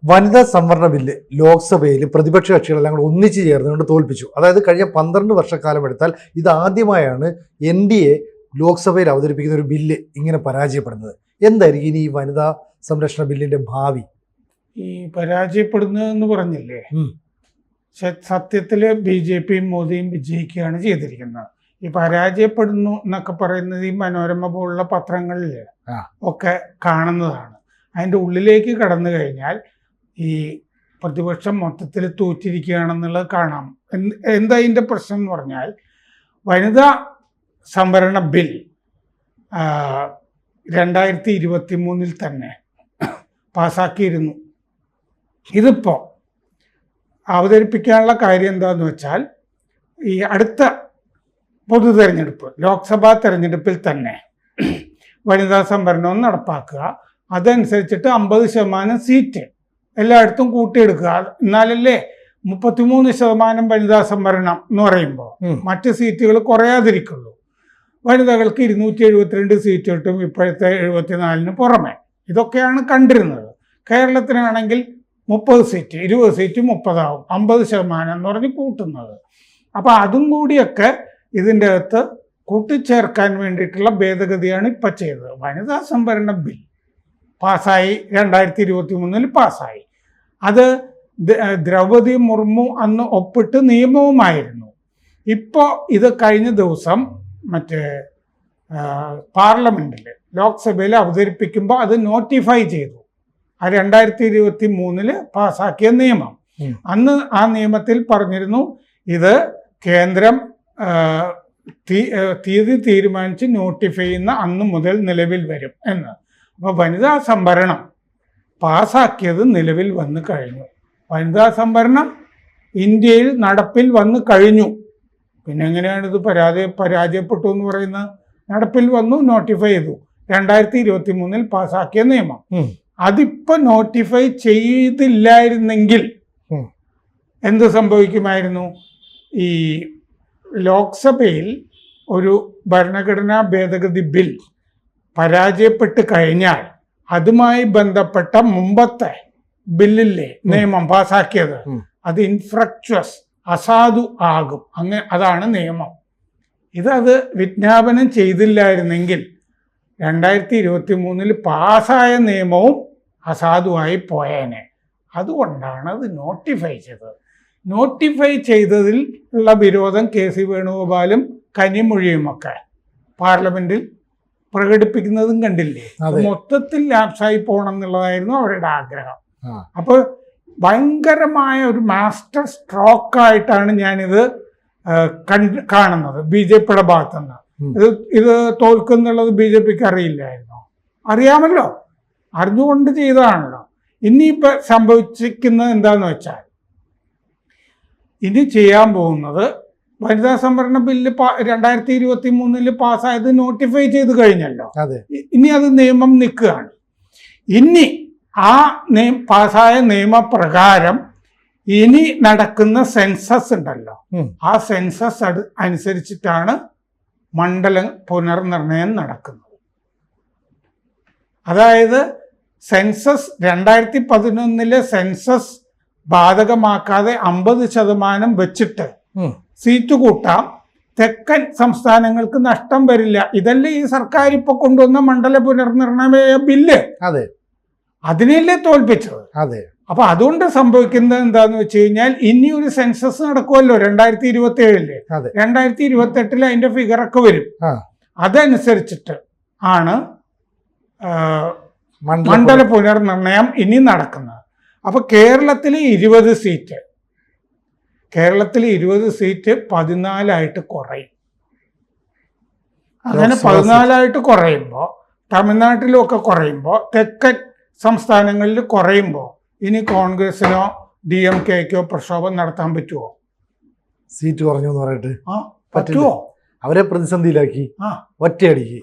വനിതാ സംവരണ ബില്ല് ലോക്സഭയിൽ പ്രതിപക്ഷ കക്ഷികളെല്ലാം കൂടെ ഒന്നിച്ചു ചേർന്നുകൊണ്ട് തോൽപ്പിച്ചു. അതായത് കഴിഞ്ഞ 12 വർഷക്കാലം എടുത്താൽ ഇതാദ്യമായാണ് NDA ലോക്സഭയിൽ അവതരിപ്പിക്കുന്ന ഒരു ബില്ല് ഇങ്ങനെ പരാജയപ്പെടുന്നത്. എന്തായിരിക്കും ഇനി ഈ വനിതാ സംരക്ഷണ ബില്ലിന്റെ ഭാവി? ഈ പരാജയപ്പെടുന്നതെന്ന് പറഞ്ഞില്ലേ, സത്യത്തില് BJPയും മോദിയും വിജയിക്കുകയാണ് ചെയ്തിരിക്കുന്നത്. ഈ പരാജയപ്പെടുന്നു എന്നൊക്കെ പറയുന്നത് ഈ മനോരമ പോലുള്ള പത്രങ്ങളിൽ ഒക്കെ കാണുന്നതാണ്. അതിൻ്റെ ഉള്ളിലേക്ക് കടന്നു കഴിഞ്ഞാൽ ഈ പ്രതിപക്ഷം മൊത്തത്തിൽ തോറ്റിരിക്കുകയാണെന്നുള്ളത് കാണാം. എന്താ ഇതിൻ്റെ പ്രശ്നം എന്ന് പറഞ്ഞാൽ, വനിതാ സംവരണ ബിൽ 2023 തന്നെ പാസ്സാക്കിയിരുന്നു. ഇതിപ്പോൾ അവതരിപ്പിക്കാനുള്ള കാര്യം എന്താണെന്ന് വെച്ചാൽ, ഈ അടുത്ത പൊതു തെരഞ്ഞെടുപ്പ് ലോക്സഭാ തെരഞ്ഞെടുപ്പിൽ തന്നെ വനിതാ സംവരണം നടപ്പാക്കുക, അതനുസരിച്ചിട്ട് 50% സീറ്റ് എല്ലായിടത്തും കൂട്ടിയെടുക്കുക. എന്നാലല്ലേ 33% വനിതാ സംവരണം എന്ന് പറയുമ്പോൾ മറ്റ് സീറ്റുകൾ കുറയാതിരിക്കുള്ളൂ. വനിതകൾക്ക് 272 സീറ്റ് കിട്ടും ഇപ്പോഴത്തെ 74 പുറമെ. ഇതൊക്കെയാണ് കണ്ടിരുന്നത്. കേരളത്തിനാണെങ്കിൽ 30 സീറ്റ് 20 സീറ്റ് 30 ആവും, 50% എന്ന് പറഞ്ഞ് കൂട്ടുന്നത്. അപ്പോൾ അതും കൂടിയൊക്കെ ഇതിൻ്റെ അകത്ത് കൂട്ടിച്ചേർക്കാൻ വേണ്ടിയിട്ടുള്ള ഭേദഗതിയാണ് ഇപ്പം ചെയ്തത്. വനിതാ സംവരണ ബിൽ പാസ്സായി, 2023 പാസ്സായി. അത് ദ്രൗപദി മുർമു അന്ന് ഒപ്പിട്ട് നിയമവുമായിരുന്നു. ഇപ്പോൾ ഇത് കഴിഞ്ഞ ദിവസം മറ്റേ പാർലമെൻറ്റിൽ ലോക്സഭയിൽ അവതരിപ്പിക്കുമ്പോൾ അത് നോട്ടിഫൈ ചെയ്തു. ആ 2023 പാസ്സാക്കിയ നിയമം. അന്ന് ആ നിയമത്തിൽ പറഞ്ഞിരുന്നു ഇത് കേന്ദ്രം തീയതി തീരുമാനിച്ച് നോട്ടിഫൈ ചെയ്യുന്ന അന്ന് മുതൽ നിലവിൽ വരും എന്ന്. അപ്പോൾ വനിതാ സംവരണം പാസ്സാക്കിയത് നിലവിൽ വന്നു കഴിഞ്ഞു. വനിതാ സംവരണം ഇന്ത്യയിൽ നടപ്പിൽ വന്നു കഴിഞ്ഞു. പിന്നെ എങ്ങനെയാണ് ഇത് പരാജയപ്പെട്ടു എന്ന് പറയുന്നത്? നടപ്പിൽ വന്നു, നോട്ടിഫൈ ചെയ്തു. 2023 പാസ്സാക്കിയ നിയമം. അതിപ്പോൾ നോട്ടിഫൈ ചെയ്തില്ലായിരുന്നെങ്കിൽ എന്ത് സംഭവിക്കുമായിരുന്നു? ഈ ലോക്സഭയിൽ ഒരു ഭരണഘടനാ ഭേദഗതി ബിൽ പരാജയപ്പെട്ട് കഴിഞ്ഞാൽ അതുമായി ബന്ധപ്പെട്ട മുമ്പത്തെ ബില്ലില്ലേ നിയമം പാസ്സാക്കിയത്, അത് ഇൻഫ്രക്ച്വസ് അസാധു ആകും. അതാണ് നിയമം. ഇതത് വിജ്ഞാപനം ചെയ്തില്ലായിരുന്നെങ്കിൽ 2023 പാസ്സായ നിയമവും അസാധുവായി പോയേനെ. അതുകൊണ്ടാണ് അത് നോട്ടിഫൈ ചെയ്തത്. നോട്ടിഫൈ ചെയ്തതിൽ ഉള്ള വിരോധം KC വേണുഗോപാലും കനിമൊഴിയുമൊക്കെ പാർലമെന്റിൽ പ്രകടിപ്പിക്കുന്നതും കണ്ടില്ലേ. മൊത്തത്തിൽ ലാപ്സായി പോകണം എന്നുള്ളതായിരുന്നു അവരുടെ ആഗ്രഹം. അപ്പോൾ ഭയങ്കരമായ ഒരു മാസ്റ്റർ സ്ട്രോക്കായിട്ടാണ് ഞാനിത് കാണുന്നത് BJPയുടെ ഭാഗത്തുനിന്ന്. ഇത് തോൽക്കുന്നുള്ളത് BJPക്ക് അറിയില്ലായിരുന്നോ? അറിയാമല്ലോ, അറിഞ്ഞുകൊണ്ട് ചെയ്തതാണല്ലോ. ഇനിയിപ്പോൾ സംഭവിച്ചിരിക്കുന്നത് എന്താന്ന് വെച്ചാൽ, ഇനി ചെയ്യാൻ പോകുന്നത് വനിതാ സംവരണ ബില്ല് 2023 പാസ്സായത് നോട്ടിഫൈ ചെയ്ത് കഴിഞ്ഞല്ലോ. ഇനി അത് നിയമം നിൽക്കുകയാണ്. ഇനി ആ പാസ്സായ നിയമപ്രകാരം ഇനി നടക്കുന്ന സെൻസസ് ഉണ്ടല്ലോ, ആ സെൻസസ് അനുസരിച്ചിട്ടാണ് മണ്ഡല പുനർനിർണയം നടക്കുന്നത്. അതായത് സെൻസസ് 2011 സെൻസസ് ബാധകമാക്കാതെ 50% വെച്ചിട്ട് സീറ്റ് കൂട്ടാം. തെക്കൻ സംസ്ഥാനങ്ങൾക്ക് നഷ്ടം വരില്ല. ഇതല്ലേ ഈ സർക്കാർ ഇപ്പൊ കൊണ്ടുവന്ന മണ്ഡല പുനർനിർണയ ബില്ല്. അതിനെയല്ലേ തോൽപ്പിച്ചത്. അപ്പൊ അതുകൊണ്ട് സംഭവിക്കുന്നത് എന്താന്ന് വെച്ച് കഴിഞ്ഞാൽ, ഇനി ഒരു സെൻസസ് നടക്കുമല്ലോ 2027. 2028 അതിന്റെ ഫിഗറൊക്കെ വരും. അതനുസരിച്ചിട്ട് ആണ് മണ്ഡല പുനർനിർണയം ഇനി നടക്കുന്നത്. അപ്പൊ കേരളത്തിൽ 20 സീറ്റ് 14 കുറയും. അങ്ങനെ 14 കുറയുമ്പോൾ, തമിഴ്നാട്ടിലൊക്കെ കുറയുമ്പോൾ, തെക്കൻ സംസ്ഥാനങ്ങളിൽ കുറയുമ്പോൾ ഇനി കോൺഗ്രസിനോ DMKക്കോ പ്രക്ഷോഭം നടത്താൻ പറ്റുമോ? സീറ്റ് കുറഞ്ഞു എന്ന് പറഞ്ഞിട്ട് പറ്റുമോ? അവരെ പ്രതിസന്ധിയിലാക്കി ഒറ്റയടിക്ക്.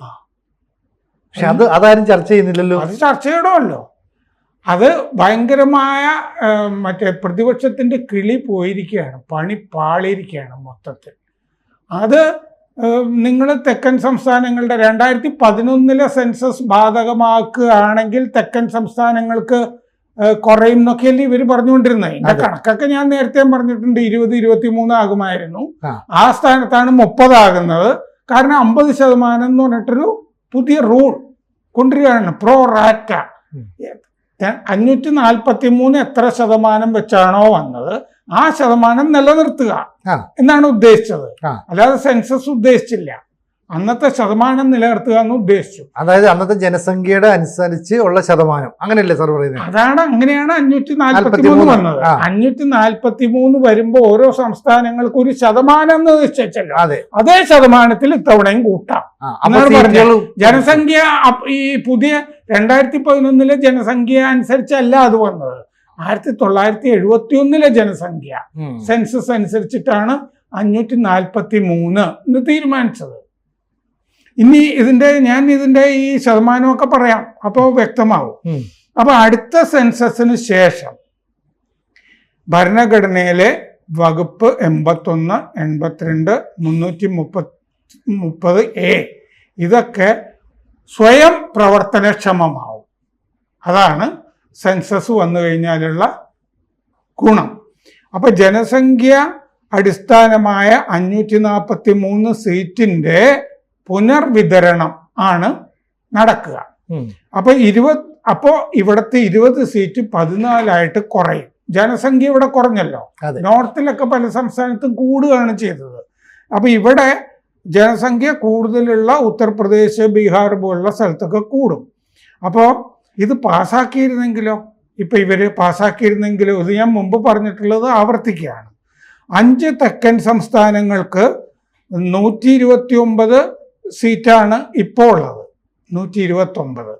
പക്ഷെ അതാരും ചർച്ച ചെയ്യുന്നില്ലല്ലോ. അത് ചർച്ച ചെയ്യണമല്ലോ. അത് ഭയങ്കരമായ മറ്റേ പ്രതിപക്ഷത്തിൻ്റെ കിളി പോയിരിക്കുകയാണ്, പണി പാളിയിരിക്കുകയാണ് മൊത്തത്തിൽ. അത് നിങ്ങൾ തെക്കൻ സംസ്ഥാനങ്ങളുടെ 2011 സെൻസസ് ബാധകമാക്കുകയാണെങ്കിൽ തെക്കൻ സംസ്ഥാനങ്ങൾക്ക് കുറയും എന്നൊക്കെയല്ലേ ഇവർ പറഞ്ഞുകൊണ്ടിരുന്നത്. ഇതിന്റെ കണക്കൊക്കെ ഞാൻ നേരത്തെ പറഞ്ഞിട്ടുണ്ട്, 20-23 ആകുമായിരുന്നു. ആ സ്ഥാനത്താണ് 30 ആകുന്നത്. കാരണം 50% എന്ന് പറഞ്ഞിട്ടൊരു പുതിയ റൂൾ കൊണ്ടുവരികയാണ്, പ്രോ റാറ്റ. 543 എത്ര ശതമാനം വെച്ചാണോ വന്നത് ആ ശതമാനം നിലനിർത്തുക എന്നാണ് ഉദ്ദേശിച്ചത്. അല്ലാതെ സെൻസസ് ഉദ്ദേശിച്ചില്ല, അന്നത്തെ ശതമാനം നിലനിർത്തുക എന്ന് ഉദ്ദേശിച്ചു. അതായത് അന്നത്തെ ജനസംഖ്യയുടെ അനുസരിച്ച് ഉള്ള ശതമാനം, അങ്ങനെയല്ലേ സാർ പറയുന്നത്? അതാണ്, അങ്ങനെയാണ് 543 വന്നത്. 543 വരുമ്പോ ഓരോ സംസ്ഥാനങ്ങൾക്ക് ഒരു ശതമാനം എന്ന് നിശ്ചയിച്ചല്ലോ, അതേ ശതമാനത്തിൽ ഇത്തവണയും കൂട്ടാം എന്നാണ് പറഞ്ഞത്. ജനസംഖ്യ ഈ പുതിയ 2011 ജനസംഖ്യ അനുസരിച്ചല്ല അത് വന്നത്, 1971 ജനസംഖ്യ സെൻസസ് അനുസരിച്ചിട്ടാണ് 543 എന്ന് തീരുമാനിച്ചത്. ഇനി ഞാൻ ഇതിന്റെ ഈ ശതമാനമൊക്കെ പറയാം, അപ്പോൾ വ്യക്തമാവും. അപ്പൊ അടുത്ത സെൻസസിന് ശേഷം ഭരണഘടനയിലെ വകുപ്പ് 81, 82, 330A ഇതൊക്കെ സ്വയം പ്രവർത്തനക്ഷമമാവും. അതാണ് സെൻസസ് വന്നു കഴിഞ്ഞാലുള്ള ഗുണം. അപ്പൊ ജനസംഖ്യ അടിസ്ഥാനമായ 543 സീറ്റിന്റെ പുനർവിതരണം ആണ് നടക്കുക. അപ്പോ ഇവിടുത്തെ 20 സീറ്റ് 14 കുറയും. ജനസംഖ്യ ഇവിടെ കുറഞ്ഞല്ലോ, നോർത്തിലൊക്കെ പല സംസ്ഥാനത്തും കൂടുകയാണ് ചെയ്തത്. അപ്പൊ ഇവിടെ ജനസംഖ്യ കൂടുതലുള്ള ഉത്തർപ്രദേശ്, ബീഹാർ പോലുള്ള സ്ഥലത്തൊക്കെ കൂടും. അപ്പോൾ ഇത് പാസ്സാക്കിയിരുന്നെങ്കിലോ, ഇവര് പാസ്സാക്കിയിരുന്നെങ്കിലോ, ഇത് ഞാൻ മുമ്പ് പറഞ്ഞിട്ടുള്ളത് ആവർത്തിക്കുകയാണ്. 5 തെക്കൻ സംസ്ഥാനങ്ങൾക്ക് 129 സീറ്റാണ് ഇപ്പോൾ ഉള്ളത്, 129.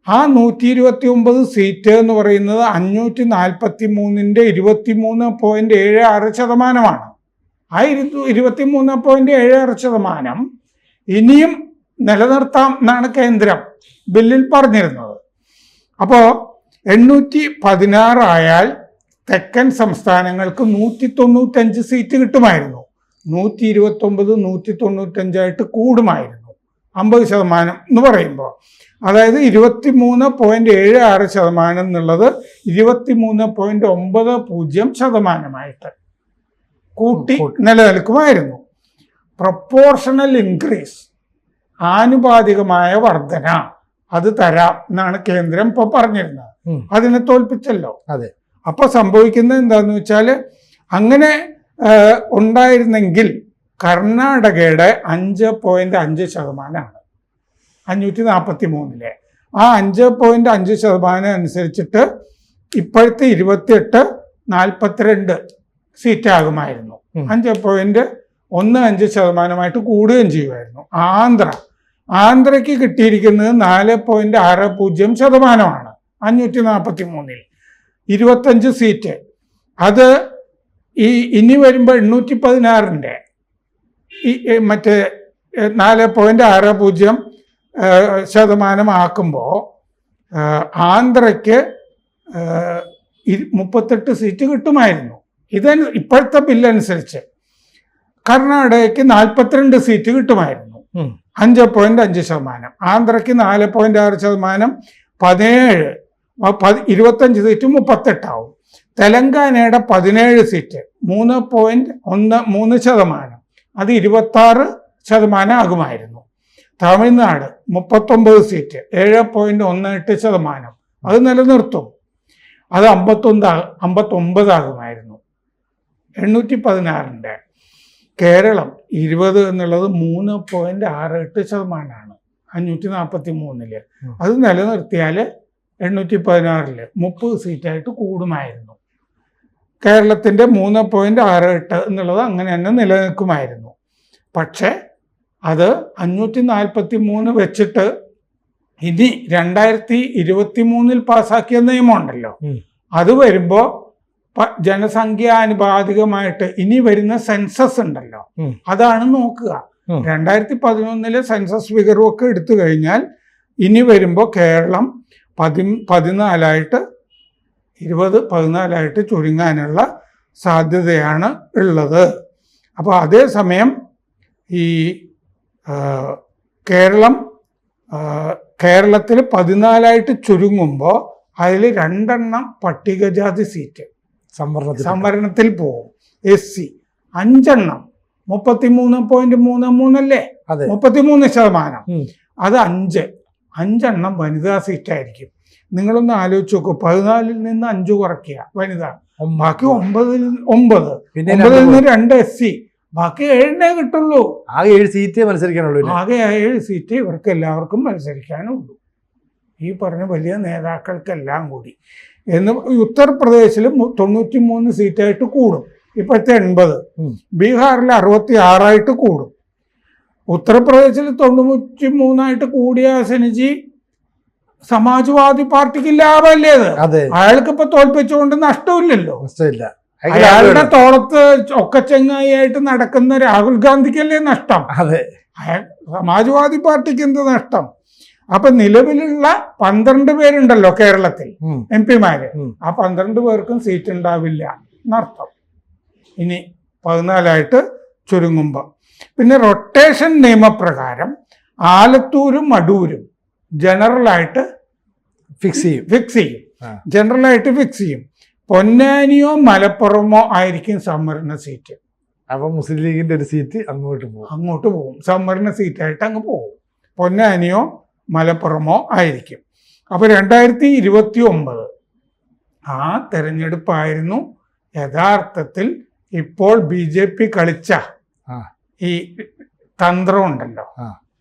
ആ 129 സീറ്റ് എന്ന് പറയുന്നത് 543-ന്റെ 23.76%. ആ 23.76% ഇനിയും നിലനിർത്താം എന്നാണ് കേന്ദ്രം ബില്ലിൽ പറഞ്ഞിരുന്നത്. അപ്പോൾ 816 ആയാൽ തെക്കൻ സംസ്ഥാനങ്ങൾക്ക് 195 സീറ്റ് കിട്ടുമായിരുന്നു. 129, 195 കൂടുമായിരുന്നു 50% എന്ന് പറയുമ്പോൾ. അതായത് 23.76% എന്നുള്ളത് 23.90% കൂട്ടി നിലനിൽക്കുമായിരുന്നു. പ്രൊപ്പോർഷണൽ ഇൻക്രീസ്, ആനുപാതികമായ വർധന അത് തരാം എന്നാണ് കേന്ദ്രം ഇപ്പൊ പറഞ്ഞിരുന്നത്. അതിനെ തോൽപ്പിച്ചല്ലോ. അപ്പൊ സംഭവിക്കുന്നത് എന്താന്ന് വെച്ചാല്, അങ്ങനെ ഉണ്ടായിരുന്നെങ്കിൽ കർണാടകയുടെ 5.5% 543-ലെ ആ 5.5% അനുസരിച്ചിട്ട് ഇപ്പോഴത്തെ 28-42 സീറ്റാകുമായിരുന്നു. 5.15% കൂടുകയും ചെയ്യുമായിരുന്നു. ആന്ധ്രയ്ക്ക് കിട്ടിയിരിക്കുന്നത് 4.60% 543-ൽ 25 സീറ്റ്. അത് ഇനി വരുമ്പോൾ 816-ന്റെ മറ്റേ 4.60% ആക്കുമ്പോൾ ആന്ധ്രയ്ക്ക് 38 സീറ്റ് കിട്ടുമായിരുന്നു. ഇപ്പോഴത്തെ ബില്ലനുസരിച്ച് കർണാടകയ്ക്ക് 42 സീറ്റ് കിട്ടുമായിരുന്നു. 5.5%. ആന്ധ്രയ്ക്ക് 4.6%, 25 സീറ്റ് 38 ആവും. തെലങ്കാനയുടെ 17 സീറ്റ് 3.13%, അത് 26% ആകുമായിരുന്നു. തമിഴ്നാട് 39 സീറ്റ് 7.18%, അത് നിലനിർത്തും, അത് 59 ആകുമായിരുന്നു 816-ന്റെ. കേരളം 20 എന്നുള്ളത് 3.68% 543-ല്. അത് നിലനിർത്തിയാൽ 816-ല് 30 സീറ്റായിട്ട് കൂടുമായിരുന്നു. കേരളത്തിൻ്റെ 3.68 എന്നുള്ളത് അങ്ങനെ തന്നെ നിലനിൽക്കുമായിരുന്നു. പക്ഷേ അത് 543 വെച്ചിട്ട് ഇനി 2023-ൽ പാസ്സാക്കിയ നിയമമുണ്ടല്ലോ, അത് വരുമ്പോൾ ജനസംഖ്യാനുപാതികമായിട്ട് ഇനി വരുന്ന സെൻസസ് ഉണ്ടല്ലോ, അതാണ് നോക്കുക. 2011-ലെ സെൻസസ് ഫിഗറും ഒക്കെ എടുത്തു കഴിഞ്ഞാൽ ഇനി വരുമ്പോൾ കേരളം 14 ചുരുങ്ങാനുള്ള സാധ്യതയാണ് ഉള്ളത്. അപ്പോൾ അതേസമയം ഈ കേരളത്തിൽ 14 ചുരുങ്ങുമ്പോൾ അതിൽ 2 പട്ടികജാതി സീറ്റ് സംവരണത്തിൽ പോകും. SC 5 33.33 അല്ലേ, 33%. അത് 5 വനിതാ സീറ്റായിരിക്കും. നിങ്ങളൊന്ന് ആലോചിച്ച് നോക്കൂ, 14 നിന്ന് 5 കുറയ്ക്കുക വനിത, ബാക്കി 9 നിന്ന് 2 SC, ബാക്കി 7 കിട്ടുള്ളൂ. ആകെ 7 സീറ്റേ മത്സരിക്കാനുള്ളൂ. ആകെ 7 സീറ്റ് ഇവർക്ക് എല്ലാവർക്കും മത്സരിക്കാനുള്ളൂ, ഈ പറഞ്ഞ വലിയ നേതാക്കൾക്കെല്ലാം കൂടി. എന്ന് ഉത്തർപ്രദേശിൽ 93 സീറ്റായിട്ട് കൂടും, ഇപ്പോഴത്തെ 80. ബീഹാറിൽ 66 കൂടും. ഉത്തർപ്രദേശിൽ 93 കൂടിയ സെനജി സമാജ്വാദി പാർട്ടിക്ക് ലാഭമല്ലേ അത്? അയാൾക്ക് ഇപ്പൊ തോൽപ്പിച്ചുകൊണ്ട് നഷ്ടമില്ലല്ലോ. അയാളുടെ തോളത്ത് ഒക്കച്ചെങ്ങായിട്ട് നടക്കുന്ന രാഹുൽ ഗാന്ധിക്കല്ലേ നഷ്ടം? സമാജ്വാദി പാർട്ടിക്ക് എന്ത് നഷ്ടം? അപ്പൊ നിലവിലുള്ള 12 പേരുണ്ടല്ലോ കേരളത്തിൽ MP-മാര്, ആ 12 പേർക്കും സീറ്റ് ഉണ്ടാവില്ല എന്നർത്ഥം. ഇനി 14 ചുരുങ്ങുമ്പോൾ പിന്നെ റൊട്ടേഷൻ നിയമപ്രകാരം ആലത്തൂരും അടൂരും ജനറലായിട്ട് ഫിക്സ് ചെയ്യും. പൊന്നാനിയോ മലപ്പുറമോ ആയിരിക്കും സംവരണ സീറ്റ്. അപ്പൊ മുസ്ലിം ലീഗിന്റെ ഒരു സീറ്റ് അങ്ങോട്ട് പോകും, സംവരണ സീറ്റായിട്ട് അങ്ങ് പോകും. പൊന്നാനിയോ മലപ്പുറമോ ആയിരിക്കും. അപ്പൊ 2029 ആ തെരഞ്ഞെടുപ്പായിരുന്നു യഥാർത്ഥത്തിൽ ഇപ്പോൾ BJP കളിച്ച ഈ തന്ത്രം ഉണ്ടല്ലോ.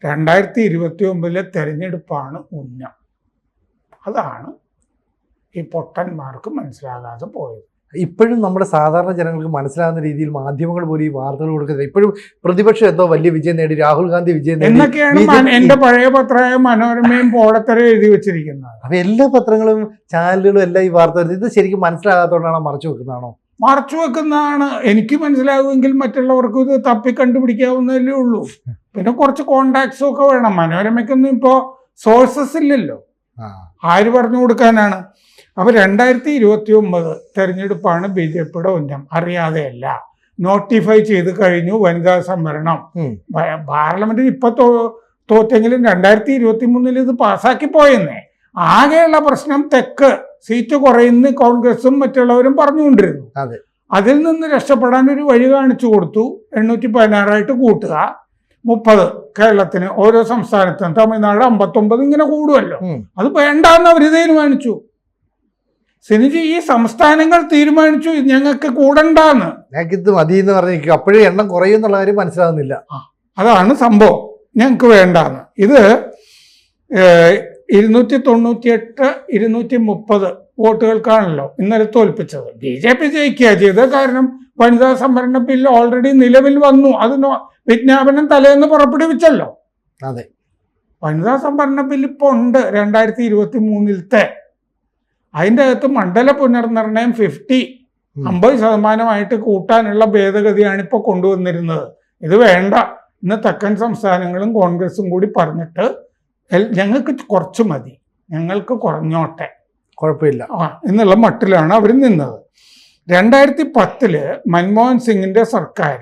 2029 തെരഞ്ഞെടുപ്പാണ് ഉന്നം. അതാണ് ഈ പൊട്ടന്മാർക്ക് മനസ്സിലാകാതെ പോയത്. ഇപ്പോഴും നമ്മുടെ സാധാരണ ജനങ്ങൾക്ക് മനസ്സിലാകുന്ന രീതിയിൽ മാധ്യമങ്ങൾ പോലും ഈ വാർത്തകൾ കൊടുക്കുന്നത്. ഇപ്പോഴും പ്രതിപക്ഷം എന്തോ വലിയ വിജയം നേടി, രാഹുൽ ഗാന്ധി വിജയം നേടി എന്നൊക്കെയാണ് എന്റെ പഴയ പത്രമായ മനോരമയും പോടത്തരം എഴുതി വെച്ചിരിക്കുന്നത്. അപ്പൊ എല്ലാ പത്രങ്ങളും ചാനലുകളും എല്ലാം ഈ വാർത്ത, ഇത് ശരിക്കും മനസ്സിലാകാത്തതുകൊണ്ടാണോ മറച്ചു വെക്കുന്നതാണോ? മറച്ചു വെക്കുന്നതാണ്. എനിക്ക് മനസ്സിലാകുമെങ്കിൽ മറ്റുള്ളവർക്കും ഇത് തപ്പി കണ്ടുപിടിക്കാവുന്നതല്ലേ ഉള്ളൂ. പിന്നെ കുറച്ച് കോണ്ടാക്ട്സും ഒക്കെ വേണം. മനോരമയ്ക്കൊന്നും ഇപ്പോ സോഴ്സസ് ഇല്ലല്ലോ, ആര് പറഞ്ഞു കൊടുക്കാനാണ്? അപ്പൊ 2029 തെരഞ്ഞെടുപ്പാണ് BJPയുടെ ഉന്നം. അറിയാതെയല്ല, നോട്ടിഫൈ ചെയ്ത് കഴിഞ്ഞു വനിതാ സംവരണം. പാർലമെന്റിൽ ഇപ്പൊ തോറ്റെങ്കിലും 2023 ഇത് പാസ്സാക്കി പോയെന്നേ. ആകെയുള്ള പ്രശ്നം തെക്ക് സീറ്റ് കുറയുന്ന കോൺഗ്രസും മറ്റുള്ളവരും പറഞ്ഞുകൊണ്ടിരുന്നു. അതിൽ നിന്ന് രക്ഷപ്പെടാൻ ഒരു വഴി കാണിച്ചു കൊടുത്തു. 816 കൂട്ടുക, 30 കേരളത്തിന്, ഓരോ സംസ്ഥാനത്തും. തമിഴ്നാട് 59 ഇങ്ങനെ കൂടുമല്ലോ. അത് വേണ്ടാന്ന് അവർ തീരുമാനിച്ചു. സെനിജി, ഈ സംസ്ഥാനങ്ങൾ തീരുമാനിച്ചു ഞങ്ങൾക്ക് കൂടണ്ടാന്ന്. ഞങ്ങൾക്ക് മതി എന്ന് പറഞ്ഞിരിക്കും. അപ്പോഴേ എണ്ണം കുറയും എന്നുള്ള കാര്യം മനസ്സിലാകുന്നില്ല. അതാണ് സംഭവം, ഞങ്ങൾക്ക് വേണ്ടാന്ന്. ഇത് 298 230 വോട്ടുകൾക്കാണല്ലോ ഇന്നലെ തോൽപ്പിച്ചത്. BJP ജയിക്കുക ചെയ്തത്. കാരണം വനിതാ സംവരണ ബില്ല് ഓൾറെഡി നിലവിൽ വന്നു. അത് വിജ്ഞാപനം തലേന്ന് പുറപ്പെടുവിച്ചല്ലോ. വനിതാ സംവരണ ബില്ല് ഇപ്പോൾ ഉണ്ട് 2023. അതിൻ്റെ അകത്ത് മണ്ഡല പുനർനിർണയം 50% കൂട്ടാനുള്ള ഭേദഗതിയാണ് ഇപ്പോൾ കൊണ്ടുവന്നിരുന്നത്. ഇത് വേണ്ട ഇന്ന് തെക്കൻ സംസ്ഥാനങ്ങളും കോൺഗ്രസും കൂടി പറഞ്ഞിട്ട് ഞങ്ങൾക്ക് കുറച്ച് മതി, ഞങ്ങൾക്ക് കുറഞ്ഞോട്ടെ, കുഴപ്പമില്ല എന്നുള്ള മട്ടിലാണ് അവർ നിന്നത്. 2010 മൻമോഹൻ സിംഗിന്റെ സർക്കാർ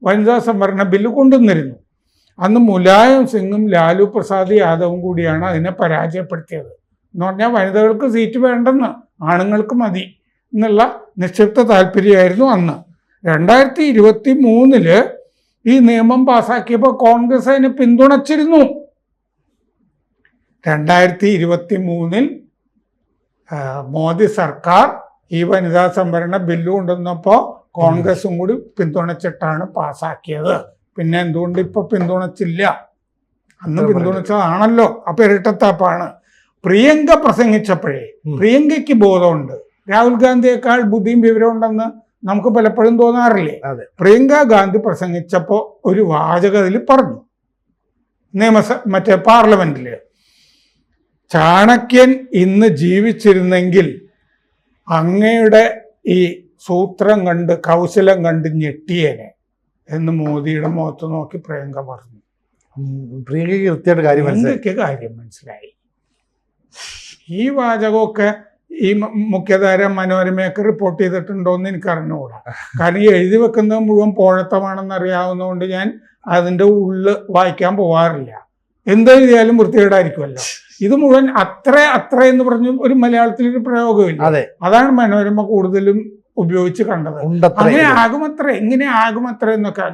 വനിതാ സംവരണ ബില്ല് കൊണ്ടുവന്നിരുന്നു. അന്ന് മുലായം സിംഗും ലാലു പ്രസാദ് യാദവും കൂടിയാണ് അതിനെ പരാജയപ്പെടുത്തിയത്. എന്ന് പറഞ്ഞാൽ വനിതകൾക്ക് സീറ്റ് വേണ്ടെന്ന്, ആണുങ്ങൾക്ക് മതി എന്നുള്ള നിക്ഷിപ്ത താല്പര്യമായിരുന്നു അന്ന്. 2023 ഈ നിയമം പാസ്സാക്കിയപ്പോൾ കോൺഗ്രസ് അതിനെ പിന്തുണച്ചിരുന്നു. 2023 മോദി സർക്കാർ ഈ വനിതാ സംവരണ ബില്ല് കൊണ്ടുവന്നപ്പോൾ കോൺഗ്രസും കൂടി പിന്തുണച്ചിട്ടാണ് പാസ്സാക്കിയത്. പിന്നെ എന്തുകൊണ്ട് ഇപ്പൊ പിന്തുണച്ചില്ല? അന്ന് പിന്തുണച്ചതാണല്ലോ. അപ്പൊ ഇരട്ടത്താപ്പാണ്. പ്രിയങ്ക പ്രസംഗിച്ചപ്പോഴേ പ്രിയങ്കയ്ക്ക് ബോധമുണ്ട്. രാഹുൽ ഗാന്ധിയേക്കാൾ ബുദ്ധിയും വിവരവും ഉണ്ടെന്ന് നമുക്ക് പലപ്പോഴും തോന്നാറില്ലേ? പ്രിയങ്ക ഗാന്ധി പ്രസംഗിച്ചപ്പോ ഒരു വാചകത്തിൽ പറഞ്ഞു, മറ്റേ പാർലമെന്റില്, ചാണക്യൻ ഇന്ന് ജീവിച്ചിരുന്നെങ്കിൽ അങ്ങയുടെ ഈ സൂത്രം കണ്ട് കൗശലം കണ്ട് ഞെട്ടിയേനെ എന്ന് മോദിയുടെ മുഖത്ത് നോക്കി പ്രിയങ്ക പറഞ്ഞു. പ്രിയങ്കയ്ക്ക് കാര്യം മനസ്സിലായി. ഈ വാചകമൊക്കെ ഈ മുഖ്യധാര മനോരമയൊക്കെ റിപ്പോർട്ട് ചെയ്തിട്ടുണ്ടോയെന്ന് എനിക്ക് അറിഞ്ഞുകൂടാ. കാരണം ഈ എഴുതി വെക്കുന്നത് മുഴുവൻ പോഴത്തമാണെന്ന് അറിയാവുന്നതുകൊണ്ട് ഞാൻ അതിൻ്റെ ഉള്ളിൽ വായിക്കാൻ പോവാറില്ല. എന്തെഴുതിയാലും വൃത്തികേടായിരിക്കുമല്ലോ. ഇത് മുഴുവൻ അത്ര എന്ന് പറഞ്ഞു ഒരു മലയാളത്തിലൊരു പ്രയോഗമില്ല. അതെ, അതാണ് മനോരമ കൂടുതലും ഉപയോഗിച്ച് കണ്ടത്. അങ്ങനെ ആകുമത്ര, എങ്ങനെ ആകുമത്ര എന്നൊക്കെ.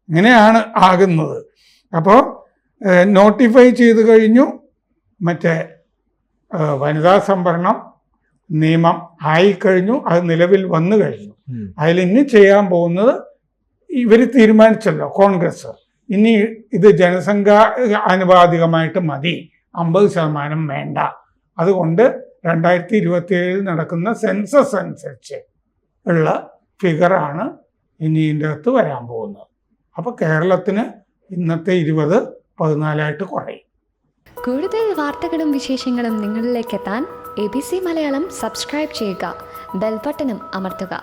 ഇങ്ങനെയാണ് ആകുന്നത്. അപ്പോൾ നോട്ടിഫൈ ചെയ്ത് കഴിഞ്ഞു. മറ്റേ വനിതാ സംവരണം നിയമം ആയിക്കഴിഞ്ഞു, അത് നിലവിൽ വന്നു കഴിഞ്ഞു. അതിൽ ഇനി ചെയ്യാൻ പോകുന്നത് ഇവർ തീരുമാനിച്ചല്ലോ, കോൺഗ്രസ്, ഇനി ഇത് ജനസംഖ്യ ആനുപാതികമായിട്ട് മതി, 50% വേണ്ട. അതുകൊണ്ട് 2027 നടക്കുന്ന സെൻസസ് അനുസരിച്ച് ഉള്ള ഫിഗറാണ് ഇനി ഇതിൻ്റെ അകത്ത് വരാൻ പോകുന്നത്. അപ്പോൾ കേരളത്തിന് ഇന്നത്തെ 20-14 കുറയും. കൂടുതൽ വാർത്തകളും വിശേഷങ്ങളും നിങ്ങളിലേക്ക് എത്താൻ ABC മലയാളം സബ്സ്ക്രൈബ് ചെയ്യുക, ബെൽ ബട്ടണും അമർത്തുക.